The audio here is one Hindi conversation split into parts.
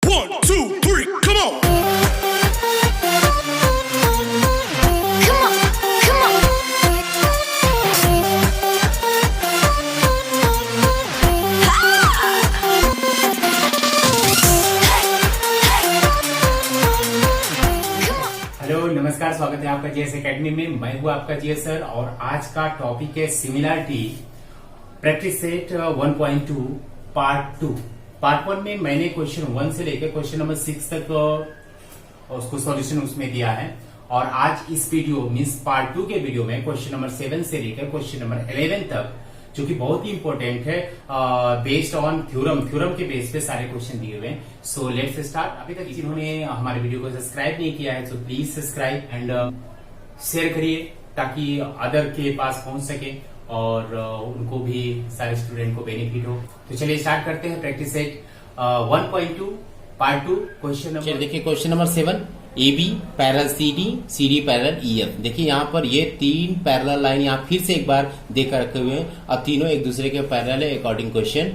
1, 2, 3, come on. Come on, come on. Hello नमस्कार, स्वागत है आपका जीएस एकेडमी में। मैं हूं आपका जीएस सर और आज का टॉपिक है similarity practice set 1.2 part 2। Part 1 में मैंने क्वेश्चन 1 से लेकर क्वेश्चन नंबर 6 तक उसको सॉल्यूशन उसमें दिया है और आज इस वीडियो मीन्स पार्ट 2 के वीडियो में क्वेश्चन नंबर 7 से लेकर क्वेश्चन नंबर 11 तक, जो कि बहुत ही इंपॉर्टेंट है, बेस्ड ऑन थ्योरम के बेस पे सारे क्वेश्चन दिए हुए हैं। So let's start. अभी तक जिन्होंने हमारे वीडियो को सब्सक्राइब नहीं किया है तो प्लीज सब्सक्राइब एंड शेयर करिए ताकि अदर के पास पहुंच सके और उनको भी, सारे स्टूडेंट को बेनिफिट हो। तो चलिए स्टार्ट करते हैं practice set 1.2 part 2 question number. देखिए question number 7, A B parallel C D parallel E F. देखिए यहाँ पर ये 3 पैरेलल लाइन यहाँ फिर से एक बार देकर रखे हुए हैं और तीनों एक दूसरे के पैरेलल है अकॉर्डिंग क्वेश्चन।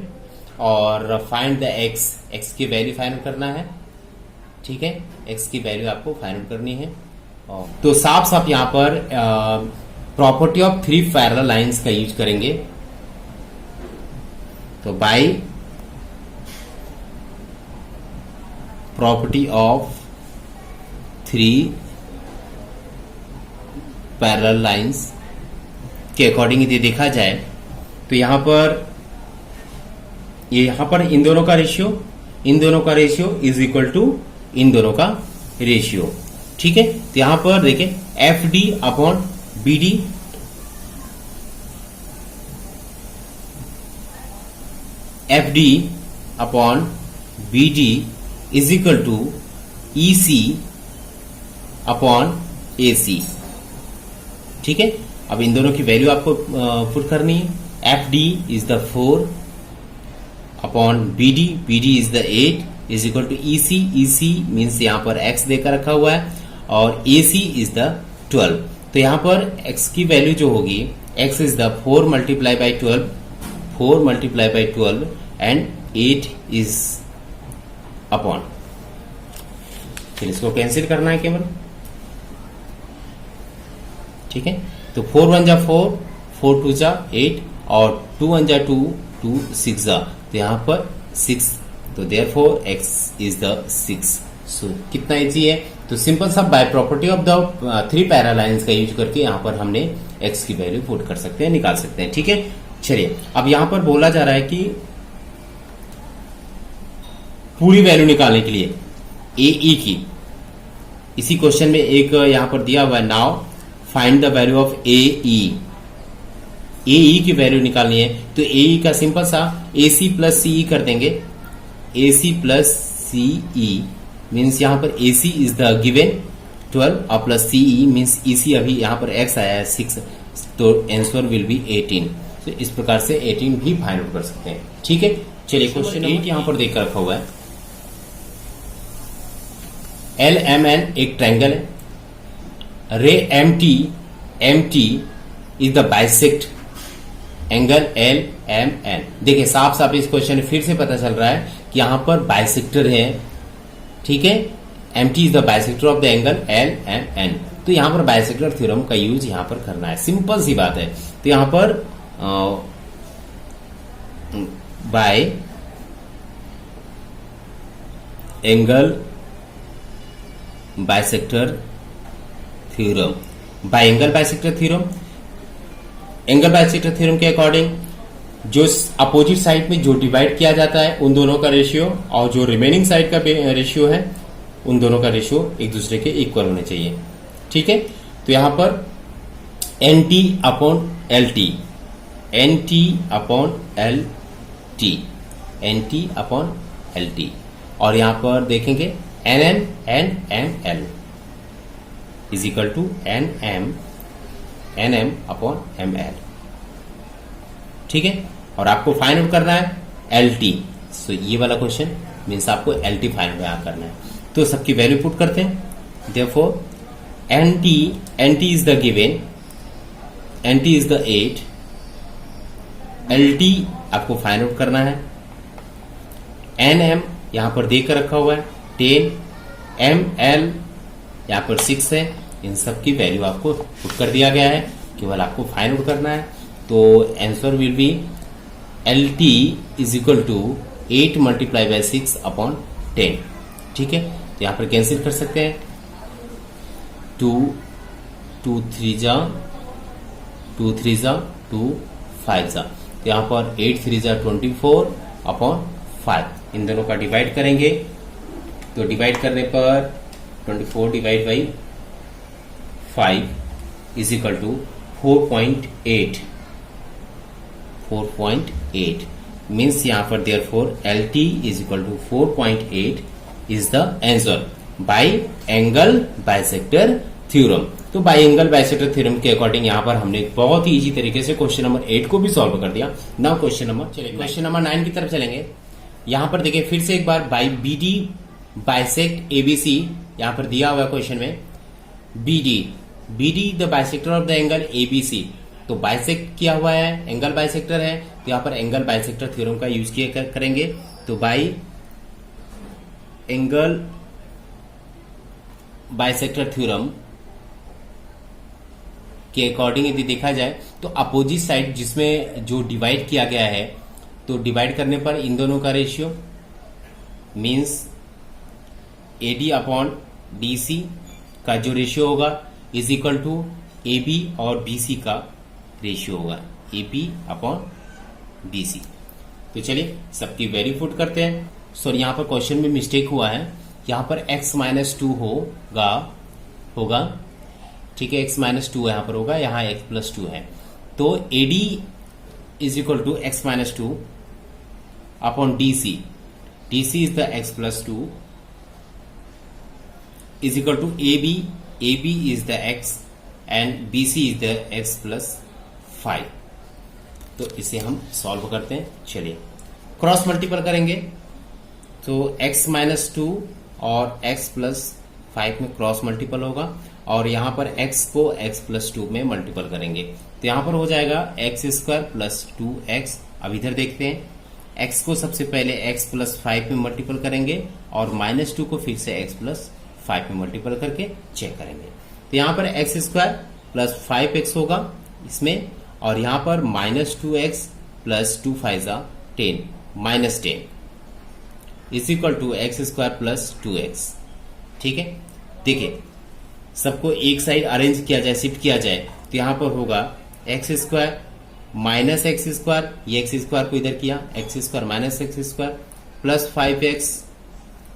और फाइंड द एक्स की वैल्यू फाइंड करना है। ठीक है, एक्स की वैल्यू आपको फाइंड करनी है। तो साफ साफ यहाँ पर प्रॉपर्टी ऑफ 3 पैरेलल लाइंस का यूज करेंगे। तो by property of 3 parallel lines के अकॉर्डिंग यदि देखा जाए तो यहां पर इन दोनों का रेशियो इज इक्वल टू इन दोनों का रेशियो। ठीक है, तो यहां पर देखें F D upon B D, F D upon B D is equal to E C upon A C. ठीक है, अब इन दोनों की वैल्यू आपको पुट करनी है। F D is the 4 upon B D is the 8 is equal to E C means यहां पर एक्स देकर रखा हुआ है और ए सी इज द 12। तो यहां पर x की वैल्यू जो होगी, x is the 4 multiply by 12 and 8 is upon, फिर इसको कैंसिल करना है केवल। ठीक है, तो 4 1 जा 4, 4 2 जा 8 और 2 1 जा 2, 2 6 जा, तो यहां पर 6, तो therefore x is the 6। So कितना इजी है। तो सिंपल सा by property of the 3 parallel lines का यूज करके यहां पर हमने x की वैल्यू पुट कर सकते हैं, निकाल सकते हैं। ठीक है, चलिए अब यहां पर बोला जा रहा है कि पूरी वैल्यू निकालने के लिए ए ई की, इसी क्वेश्चन में एक यहां पर दिया हुआ है, now find the value of A E की वैल्यू निकालनी है। तो ए ई का सिंपल सा ए सी प्लस सी ई कर देंगे। ए सी प्लस सी ई मीन्स यहां पर ए सी इज द गिवन 12 और प्लस सी ई मीन्स ई सी, अभी यहां पर एक्स आया है 6, तो आंसर विल बी 18। तो इस प्रकार से 18 भी फाइंड आउट कर सकते हैं। ठीक है, चलिए क्वेश्चन 8 यहां पर देख कर रखा हुआ है। एल एम एन एक ट्रायंगल है, ray M T is the bisect angle L M N. देखिए साफ साफ इस क्वेश्चन में फिर से पता चल रहा है कि यहां पर बाइसेक्टर है। ठीक है, M T is the bisector of the angle L M N. तो यहां पर बाइसेक्टर थ्योरम का यूज यहां पर करना है, सिंपल सी बात है। तो यहां पर bye angle bisector theorem, bye angle bisector theorem के अकॉर्डिंग जो अपोजिट साइड में जो डिवाइड किया जाता है उन दोनों का रेशियो और जो रिमेनिंग साइड का रेशियो है उन दोनों का रेशियो एक दूसरे के इक्वल होने चाहिए। ठीक है, तो यहां पर N T upon L T, N T upon L T, और यहां पर देखेंगे N M L is equal to N M upon M L. ठीक है, और आपको फाइंड आउट करना है एल टी। सो ये वाला क्वेश्चन मीन्स आपको एल टी फाइंड आउट करना है। तो सबकी वैल्यू पुट करते हैं। Therefore N T is the given, N T is the 8, L T आपको फाइंड आउट करना है, एन एम यहाँ पर देकर रखा हुआ है 10 ml, यहाँ पर 6 है। इन सब की वैल्यू आपको पुट कर दिया गया है, केवल आपको फाइंड आउट करना है। तो answer will be LT is equal to 8 multiply by 6 upon 10। ठीक है, तो यहाँ पर कैंसिल कर सकते हैं। 2 3 जा 2 3 जा 2 5 जा, तो यहाँ पर 8 3 जा 24 अपॉन 5। इन दोनों का डिवाइड करेंगे, तो डिवाइड करने पर 24 divide by 5 is equal to 4.8 means यहाँ पर therefore LT is equal to 4.8 is the answer by angle bisector theorem. तो बाई एंगल बाइसेक्टर थ्योरम के अकॉर्डिंग यहाँ पर हमने बहुत ही इजी तरीके से क्वेश्चन नंबर 8 को भी सॉल्व कर दिया। नाउ क्वेश्चन नंबर 9 की तरफ चलेंगे। यहाँ पर देखिए फिर से एक बार बाई BD बाइसेक्ट ABC, यहाँ पर दिया हुआ क्वेश्चन में BD the bisector of the angle ABC। तो बाइसेक्ट किया हुआ है, एंगल बाइसेक्टर है, तो यहाँ पर एंगल बाइसेक्टर थ्योरम का यूज किया करेंगे। तो बाई एंगल बाइसेक्टर थ्योरम के अकॉर्डिंग यदि देखा जाए तो अपोजिट साइड जिसमें जो डिवाइड किया गया है, तो डिवाइड करने पर इन दोनों का ratio means AD upon BC का जो रेशियो होगा इज इक्वल टू AB और BC का रेशियो होगा AB अपॉन BC। तो चलिए सबकी वैल्यू पुट करते हैं। सॉरी, यहाँ पर क्वेश्चन में मिस्टेक हुआ है, यहाँ पर x-2 होगा। ठीक है, x-2 यहाँ पर होगा, यहाँ x+2 है। तो AD is equal to x-2 upon DC is the x+2 is equal to AB is the x and BC is the x+5। तो इसे हम सॉल्व करते हैं। चलिए क्रॉस मल्टीपल करेंगे, तो x-2 और x+5 में क्रॉस मल्टीपल होगा और यहाँ पर x को x+2 में मल्टीपल करेंगे, तो यहाँ पर हो जाएगा x² प्लस 2x। अब इधर देखते हैं, x को सबसे पहले x+5 में मल्टीपल करेंगे और -2 को फिर से x+5 में मल्टीपल करके चेक करेंगे। तो यहाँ पर x² प्लस 5x होगा इसमें, और यहाँ पर -2x plus 2 5 10 -10 is equal to x² plus 2x। ठीक है, देखिए सबको एक साइड अरेंज किया जाए, शिफ्ट किया जाए, तो यहाँ पर होगा x² माइनस x², ये x² को इधर किया, x² minus x² plus 5x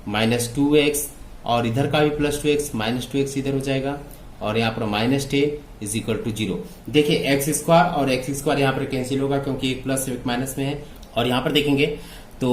minus 2x, और इधर का भी प्लस 2x माइनस 2x इधर हो जाएगा, और यहाँ पर -10 इज इक्वल टू 0। देखिए x² और x² यहाँ पर कैंसिल होगा क्योंकि एक प्लस एक माइनस में है, और यहाँ पर देखेंगे तो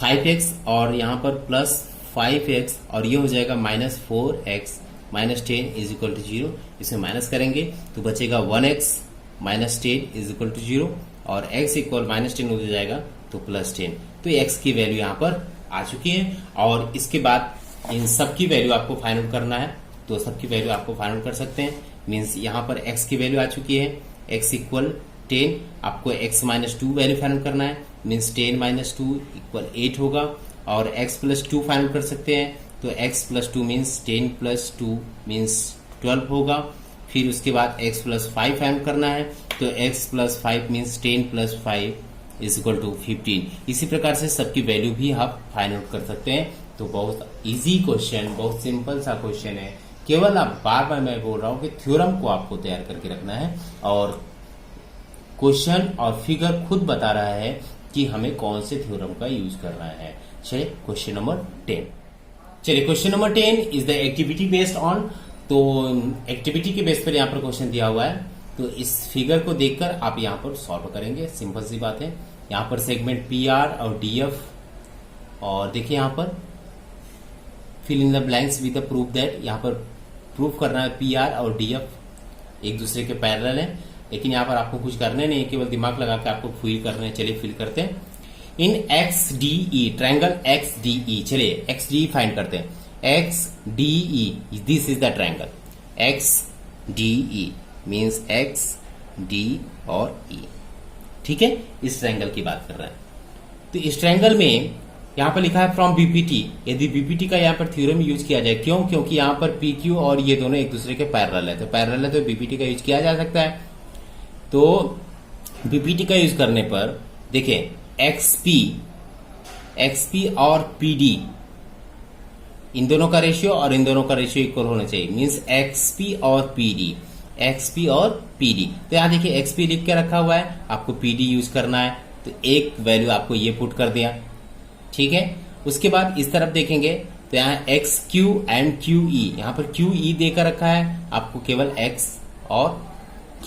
5x और यहाँ पर प्लस 5x और ये हो जाएगा -4x -10 इज इक्वल टू 0। इसमें माइनस करेंगे तो बचेगा 1x -10 इज इक्वल टू 0, और x इक्वल -10 हो जाएगा तो +10। तो x की वैल्यू यहाँ पर आ चुकी है, और इसके बाद इन सब की वैल्यू आपको फाइंड आउट करना है, तो सबकी वैल्यू आपको फाइंड आउट कर सकते हैं। मीन्स यहाँ पर x की वैल्यू आ चुकी है, x इक्वल 10, आपको x -2 वैल्यू फाइंड आउट करना है, मीन्स 10 - 2 इक्वल 8 होगा, और x + 2 फाइंड आउट कर सकते हैं, तो x + 2 मीन्स 10 + 2 मीन्स 12 होगा। फिर उसके बाद x + 5 फाइंड करना है, तो x + 5 means 10 + 5 is equal to 15। इसी प्रकार से सबकी वैल्यू भी आप फाइंड आउट कर सकते हैं। तो बहुत इजी क्वेश्चन, बहुत सिंपल सा क्वेश्चन है, केवल आप बार बार मैं बोल रहा हूं कि थ्योरम को आपको तैयार करके रखना है, और क्वेश्चन और फिगर खुद बता रहा है कि हमें कौन से थ्योरम का यूज करना है। चलिए क्वेश्चन नंबर 10। चलिए question number 10 is the activity based on. तो एक्टिविटी के बेस पर यहाँ पर क्वेश्चन दिया हुआ है, तो इस फिगर को देखकर आप यहाँ पर सॉल्व करेंगे। सिंपल सी बात है, यहाँ पर सेगमेंट PR और DF, और देखिए यहाँ पर fill in the blanks with the proof that, यहाँ पर प्रूफ करना है PR और DF एक दूसरे के पैरेलल है, लेकिन यहाँ पर आपको कुछ करने नहीं है, केवल दिमाग लगा के आपको फिल करने। चलिए फिल करते हैं। इन XDE ट्रायंगल XDE, चलिए XDE फाइंड करते हैं। XDE this is the triangle XDE means X D और E। ठीक है, इस ट्रायंगल की बात कर रहे हैं। तो इस ट्रायंगल में यहाँ पर लिखा है फ्रॉम बीपीटी। यदि बीपीटी का यहाँ पर थ्योरम यूज किया जाए, क्यों? क्योंकि यहाँ पर पीक्यू और ये दोनों एक दूसरे के पैरेलल है, तो पैरेलल है तो बीपीटी का यूज किया जा सकता है। तो बीपीटी का यूज करने पर देखिए एक्सपी और पीडी, इन दोनों का रेशियो और इन दोनों का रेशियो इक्वल होना चाहिए, मींस एक्सपी और पीडी। तो यहां देखिए एक्सपी लिख के रखा हुआ है, आपको पीडी यूज करना है, तो एक वैल्यू आपको ये पुट कर दिया, ठीक है। उसके बाद इस तरफ देखेंगे तो यहाँ एक्स क्यू एंड क्यू ई, यहाँ पर क्यू ई देकर रखा है, आपको केवल एक्स और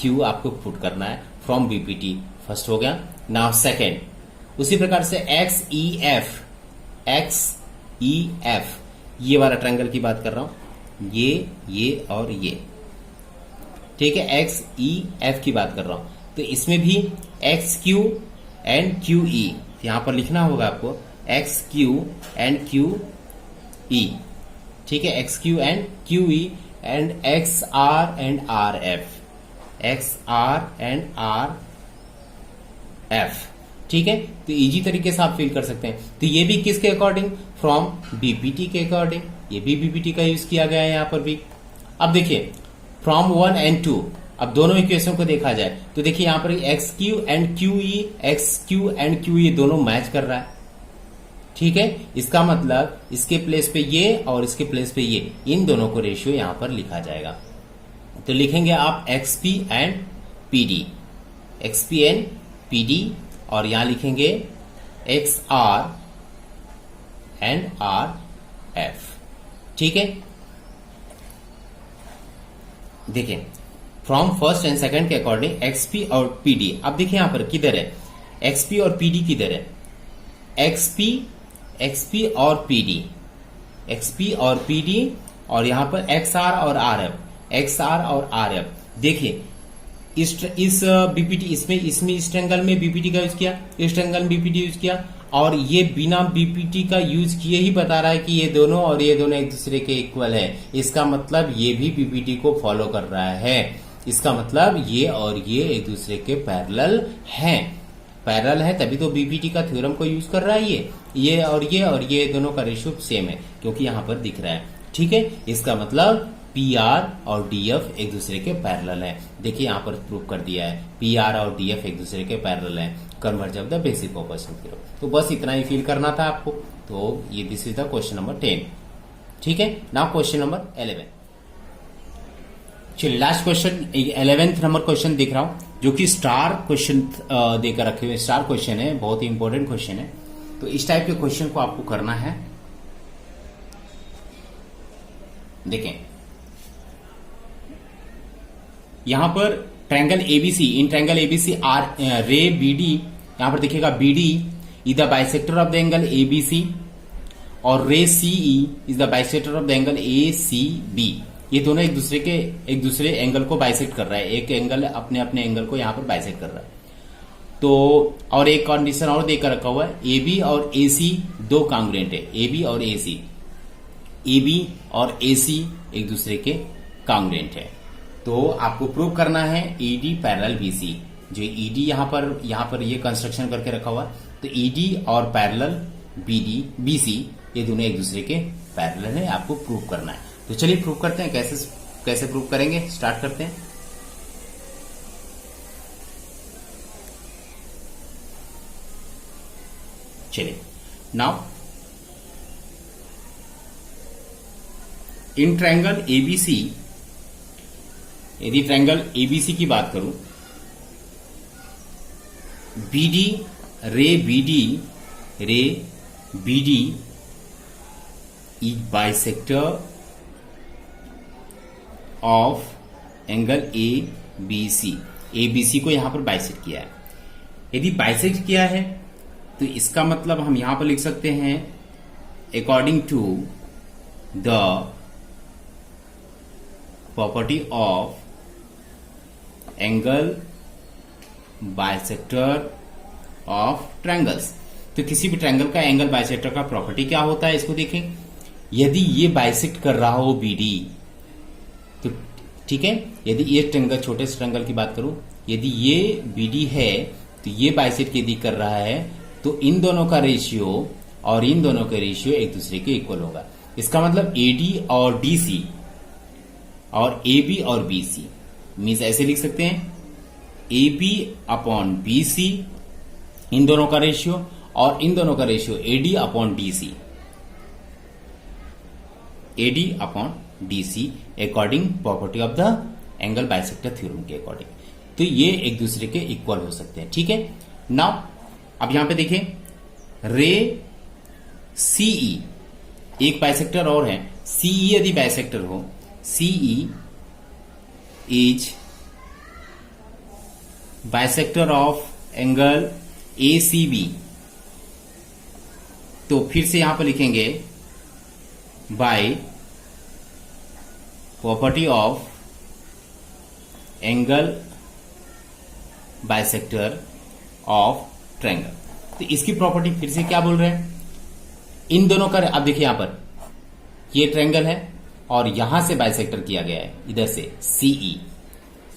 क्यू आपको पुट करना है फ्रॉम बीपीटी। फर्स्ट हो गया। नाउ सेकेंड, उसी प्रकार से एक्स ई एफ, ये वाला ट्रायंगल की बात कर रहा हूं, ये और ये, ठीक है, एक्स ई एफ की बात कर रहा हूं। तो इसमें भी X Q and Q E, यहां पर लिखना होगा आपको X Q and Q E, ठीक है, X Q and Q E and X R and R F, ठीक है। तो इजी तरीके से आप फिल कर सकते हैं। तो ये भी किसके अकॉर्डिंग? फ्रॉम बीपीटी के अकॉर्डिंग, ये भी बीपीटी का यूज किया गया है यहां पर भी। अब देखिए फ्रॉम 1 and 2, अब दोनों इक्वेशन को देखा जाए तो देखिए यहां पर एक्स क्यू एंड क्यू ई दोनों मैच कर रहा है, ठीक है। इसका मतलब इसके प्लेस पे ये और इसके प्लेस पे ये, इन दोनों को रेशियो यहां पर लिखा जाएगा। तो लिखेंगे आप एक्सपी एंड पीडी, और यहां लिखेंगे X R and R F, ठीक है। देखिए फ्रॉम फर्स्ट एंड सेकंड के अकॉर्डिंग एक्सपी और पीडी। अब देखिए यहां पर किधर है एक्सपी और पीडी, किधर है एक्सपी और पीडी, और यहां पर एक्सआर और आर एफ। देखिए इस बीपीटी, इसमें इस ट्रायंगल में बीपीटी का यूज किया, इस ट्रायंगल में बीपीटी यूज किया, और ये बिना बीपीटी का यूज किए ही बता रहा है कि ये दोनों और ये दोनों एक दूसरे के इक्वल है। इसका मतलब ये भी बीपीटी को फॉलो कर रहा है, इसका मतलब ये और ये एक दूसरे के पैरेलल है, तभी तो बीपीटी का थ्योरम को यूज कर रहा है। ये और ये दोनों का रेशियो सेम है, क्योंकि यहां पर दिख रहा है, ठीक है। इसका मतलब पी आर और डी एफ एक दूसरे के पैरेलल है। देखिए यहां पर प्रूव कर दिया है, पी आर और डी एफ एक दूसरे के पैरेलल है, converge of the basic proportion theorem. तो बस इतना ही फील करना था आपको। तो ये this is the question number 10, ठीक है। नाउ क्वेश्चन नंबर 11, चलिए last question 11th number question देख रहा हूं, जो कि स्टार क्वेश्चन देकर रखे हुए, स्टार क्वेश्चन है, बहुत ही इंपॉर्टेंट क्वेश्चन है। तो इस टाइप के क्वेश्चन को आपको करना है। देखें यहां पर triangle ABC, in triangle ABC are ray BD, यहां पर देखिएगा BD is the bisector of the angle ABC, और ray CE is the bisector of the angle ACB. ये दोनों एक दूसरे एंगल को बाइसेक्ट कर रहा है, एक एंगल अपने अपने एंगल को यहां पर बाइसेक्ट कर रहा है। तो और एक कंडीशन और देकर रखा हुआ है, एबी और एसी दो कांग्रुएंट है, एबी और एसी एक दूसरे के कांग्रुएंट है। तो आपको प्रूव करना है ईडी पैरेलल बीसी, जो ईडी यहां पर ये कंस्ट्रक्शन करके रखा हुआ, तो ईडी और पैरेलल बीसी ये दोनों एक दूसरे के पैरेलल है, आपको प्रूव करना है। तो चलिए प्रूव करते हैं, कैसे प्रूव करेंगे, स्टार्ट करते हैं। चलिए नाउ इन ट्रायंगल एबीसी, यदि ट्रायंगल एबीसी की बात करूं, ray BD is bisector of angle ABC को यहां पर बाइसेक्ट किया है। यदि बाइसेक्ट किया है तो इसका मतलब हम यहां पर लिख सकते हैं according to the property of angle bisector of triangles. तो किसी भी ट्रायंगल का एंगल बाइसेक्टर का प्रॉपर्टी क्या होता है, इसको देखें। यदि ये बाइसेक्ट कर रहा हो बीडी, तो ठीक है, यदि ये ट्रायंगल, छोटे से ट्रायंगल की बात करूं, यदि ये बीडी है तो ये बाइसेक्ट यदि कर रहा है, तो इन दोनों का रेशियो और इन दोनों का रेशियो एक दूसरे के इक्वल होगा। इसका मतलब एडी और डीसी और एबी और बीसी मीन्स ऐसे लिख सकते हैं एबी अपॉन बीसी इन दोनों का रेशियो और इन दोनों का ratio AD upon DC, AD upon DC according property of the angle bisector theorem के अकॉर्डिंग। तो ये एक दूसरे के इक्वल हो सकते हैं। ठीक है, नाउ अब यहां पे देखें रे सीई एक बाइसेक्टर और है, सीई यदि बाइसेक्टर हो, CE is bisector of angle ACB, तो फिर से यहां पर लिखेंगे by property of angle bisector of triangle. तो इसकी प्रॉपर्टी फिर से क्या बोल रहे हैं, इन दोनों का अब देखिए यहां पर ये ट्रायंगल है और यहां से बाइसेक्टर किया गया है इधर से सीई,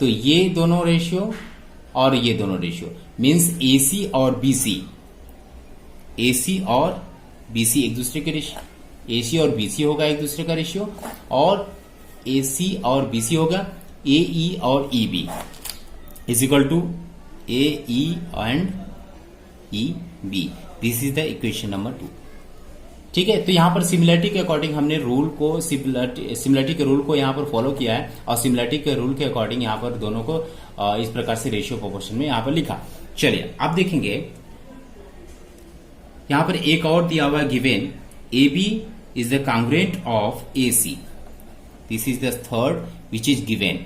तो ये दोनों रेशियो और ये दोनों रेशियो मींस एसी और बीसी, एसी और बीसी एक दूसरे के रेशियो, एसी और बीसी होगा एक दूसरे का रेशियो और एसी और बीसी होगा एई और EB is equal to AE and EB. This is the equation number 2। ठीक है, तो यहां पर सिमिलरिटी के अकॉर्डिंग हमने रूल को सिमिलरिटी के रूल को यहां पर फॉलो किया है और सिमिलरिटी के रूल के अकॉर्डिंग यहां पर दोनों को इस प्रकार से रेशियो प्रोपोर्शन में यहां पर लिखा। चलिए अब देखेंगे यहां पर एक और दिया हुआ given AB is the congruent of AC। This is the third which is given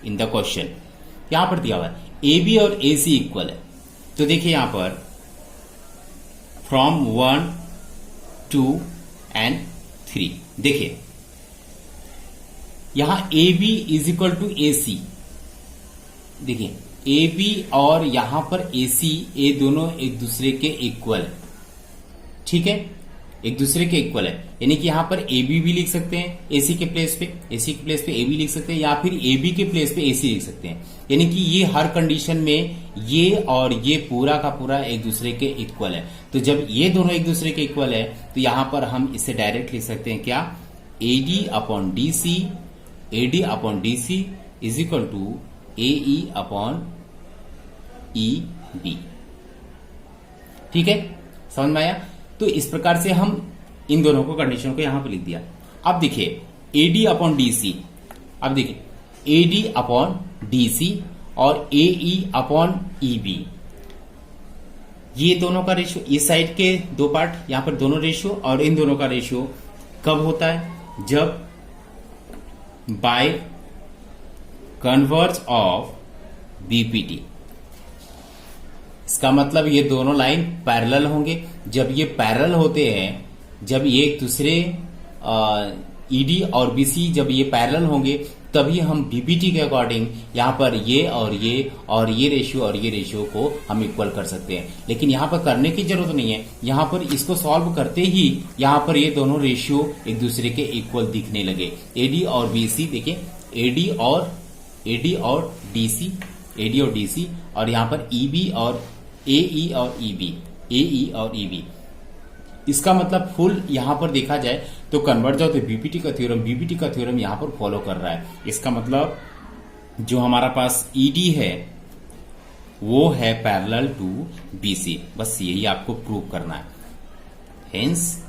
in the question. यहां पर दिया हुआ है AB और AC इक्वल है, तो देखिए यहां पर फ्रॉम 1 2 एंड 3 देखिए यहां AB is equal to AC, देखिए AB और यहां पर AC ये दोनों एक दूसरे के इक्वल है। ठीक है, एक दूसरे के इक्वल है, यानी कि यहां पर AB भी लिख सकते हैं AC के प्लेस पे, AC के प्लेस पे AB लिख सकते हैं या फिर AB के प्लेस पे AC लिख सकते हैं, यानी कि ये हर कंडीशन में ये और ये पूरा का पूरा एक दूसरे के इक्वल है। तो जब ये दोनों एक दूसरे के इक्वल है तो यहां पर हम इसे डायरेक्ट लिख सकते हैं क्या, AD upon DC, AD upon DC is equal to AE upon EB। ठीक है, समझ में आया? तो इस प्रकार से हम इन दोनों को कंडीशन को यहां पर लिख दिया। अब देखिए AD अपॉन DC, अब देखिए AD अपॉन DC और AE अपॉन EB, ये दोनों का रेशियो, इस साइड के दो पार्ट यहां पर दोनों रेशियो और इन दोनों का रेशियो कब होता है, जब बाय कन्वर्ज ऑफ BPT। इसका मतलब ये दोनों लाइन पैरेलल होंगे। जब ये पैरेलल होते हैं, जब ये एक दूसरे ED और BC जब ये पैरेलल होंगे तभी हम BPT के अकॉर्डिंग यहाँ पर ये और ये रेशियो को हम इक्वल कर सकते हैं। लेकिन यहाँ पर करने की जरूरत नहीं है, यहाँ पर इसको सॉल्व करते ही यहाँ पर ये दोनों रेशियो एक दूसरे के इक्वल दिखने लगे। AD और BC देखिए AD और DC और यहाँ पर EB और AE और EB। इसका मतलब फुल यहां पर देखा जाए तो कन्वर्ज ऑफ BPT का थ्योरम यहां पर फॉलो कर रहा है। इसका मतलब जो हमारा पास ED है वो है पैरेलल टू BC, बस यही आपको प्रूव करना है, हेंस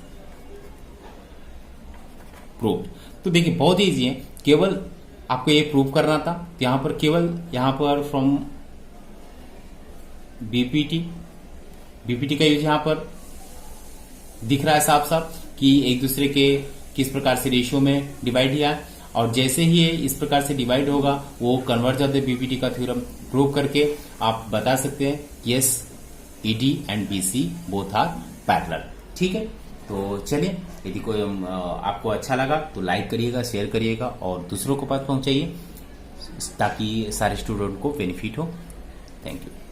प्रूव। तो देखिए बहुत इजी है, केवल आपको ये प्रूव करना था। तो यहां पर केवल यहां पर फ्रॉम BPT का यूज यहां पर दिख रहा है साफ साफ कि एक दूसरे के किस प्रकार से रेशियो में डिवाइड किया, और जैसे ही ये इस प्रकार से डिवाइड होगा वो कन्वर्ज ऑफ द BPT का थ्योरम प्रूव करके आप बता सकते हैं yes ED and BC both are parallel. ठीक है, तो चलिए यदि कोई आपको अच्छा लगा तो लाइक करिएगा, शेयर करिएगा और दूसरों को पास पहुंचाइए ताकि सारे स्टूडेंट को बेनिफिट हो। Thank you.